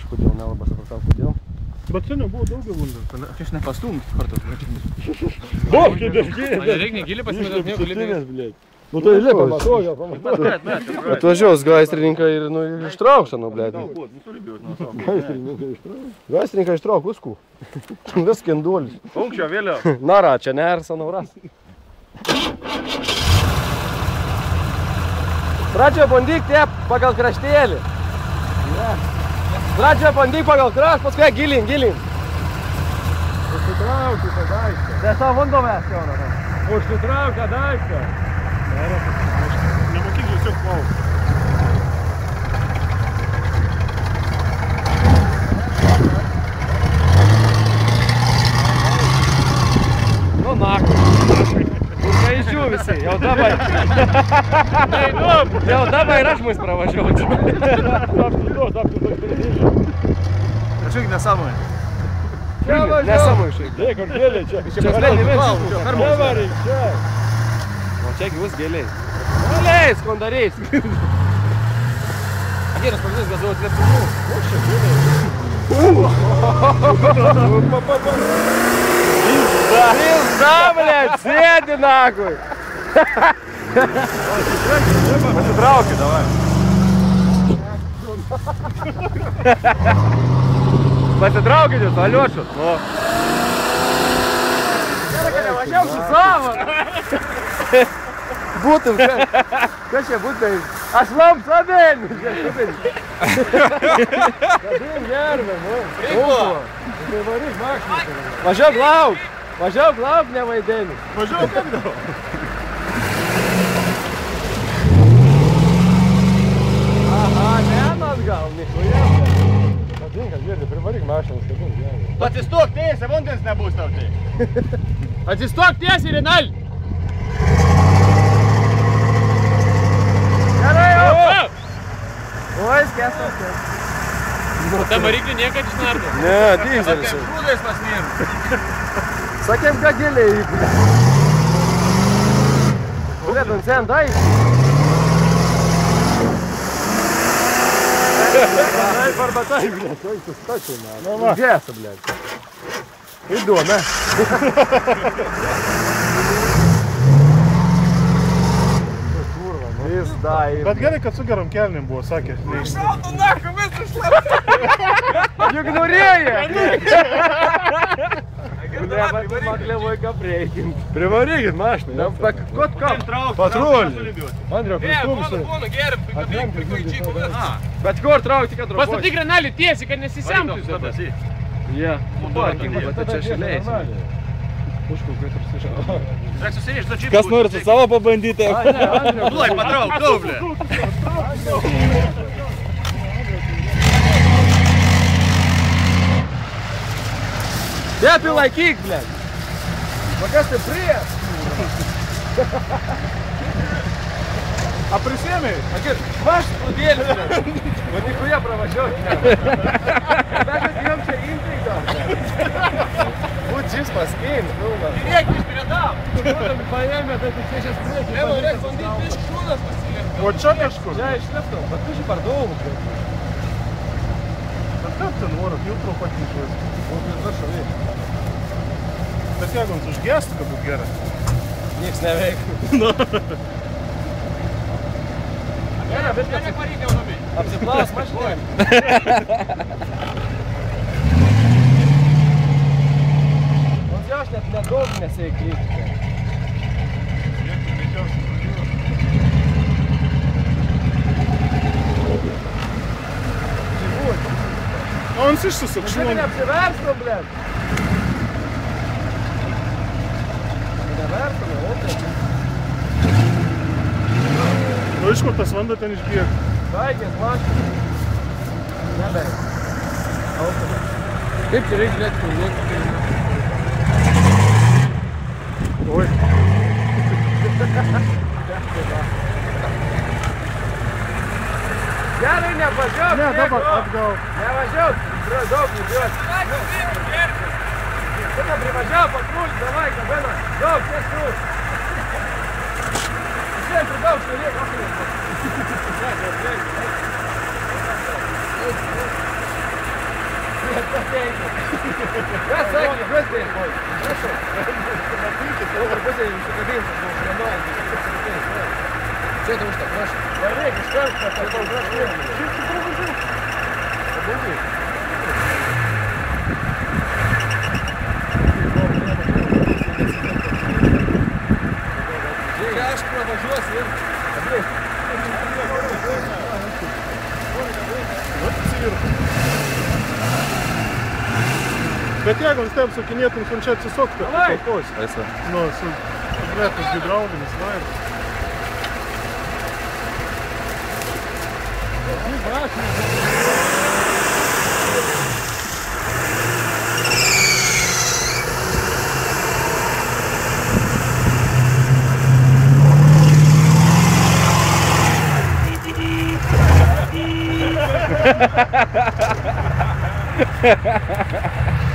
Kažkodėl nelabai supratau, kodėl. Bet čia nebuvo daug gyvūnų. Čia aš nepastumti kartu. Reikia giliai pasimėdėti nieko lipinės. Nu tai žiūrėk, pamatuoju. Atvažiuos gaistrininkai ir ištrauks, blėt. Gaistrininkai ištrauk viskų. Vis skenduolis. Aukščio vėliau. Nara, čia nersa nauras. Pradžioje bandyk tep pagal kraštėlį. Pradžioje bandyk pagal kraštą, paskui gilin. Užsitraukti tą daiktą. Tai savo vandomės jau. Užsitrauk tą daiktą. Nematyk tiesiog plaukti. Nu, naku. Užkaižiu visi, jau dabar. Jau dabar ir aš mus pravažiuočiau. Kažkaip nesąmonė. Nesąmonė šiek tiek. Kur gėlė čia? Čia nevaryk čia. O čia gyvus gėliai. Gėliais, kondarys. Geras pavyzdys gazuoti lėktuvų. O čia gėliai. Pizda, blėt, sėdi nakui. Pasitraukit, davai. Pasitraukit jūs, Aliošus. Gerai, kad nevažiav su savo. Būtum, kas čia būtum? Aš lam sabėn. Sabėn gerbė, Reipo. Varyk mašiną. Važiauk lauk, nevaidėni. Važiauk kaip daug. Aha, nenas gal, nikoje. Patinka, žiūrėti, privaryk mašiną, skabink, gerai. Atsistok tiesiai, vandens nebus tau tai. Atsistok tiesiai, Rinal! Gerai, jau! Oi, skęstas. Ta variklį niekad išnardo. Ne, dyzelis. Kaip grūdais pasmėm. Sakėm, ką giliai įpilė. Blėt, ant sen, dai. Taip arba taip, blėt. Oi, sustačiai, man. Gėsta, blėt. Įduome. Bet gerai, kad su gerom kelnim buvo, sakė. Šaltų naku, visas šlapas. Juk norėjo! Maklevoj ką prieikim. Privarykit mašiną. Kot ką? Patrulį. Andriau, pristumštai. Bet kur traukti, kad traukuosi? Pastatyk Renalį tiesiai, kad nesisemtų. Jie. Bet čia šilėjasi. Kas nori su savo pabandyti? Lai, patrauk, daublė. Tepi laikyk, blėt. Va kas tai prie? A prisėmėjai? Akir, vaš plūdėlis, blėt. Va tikuje pravažiuoti. Bet jom čia intriga. Būt šis paskėjims, pilnas. Žiūrėk, išpridam. Būtum paėmė, tai tu čia šias priekį. Evo, reikia bandyti bišk šūnas pasiliekti. O čia kažkur? Čia išliptum, bet tu šį pardavau. Bet kaip ten oro filtro patyčiuos? Bet jeigu jums užgestų, kad būtų gerai. Niekas neveik. Gerai, viskas. Neparyk jau nubiai. Apsiplas mašinėm. Nors jau aš net nedaug nesėklyčiau. O jums išsusuk Žiūrėk, šluonį. neapsiverstum, blėt. Neverstum, jau. Nu iš kur tas vanduo ten išbėga? Baigės mašiną. Nebeik. Kaip čia reikia lėkti, Oi. Gerai, nevažiuok. Ne, dabar atgal. Nevažiuok, daug judžiuos. Tada privažiavo patrulį, davai, kabina. Daug, tiesiu. Visiem pridaug šaliek, pasitenkit. Kas sakė, žodžiai? Dabar pusėje užsikabinti, planuojant. Čia tu už tą prašau. Varyk, iš karto, kad tau prašau. Šiaip tu pravažiuok. Pabandyk. Čia aš pravažiuosiu ir aplėsiu. Bet jeigu vis taip sukinėtum, tu čia atsisukti, kad tu kalposi. Nu, su gretas hidraulinis laidas. Ha ha ha ha!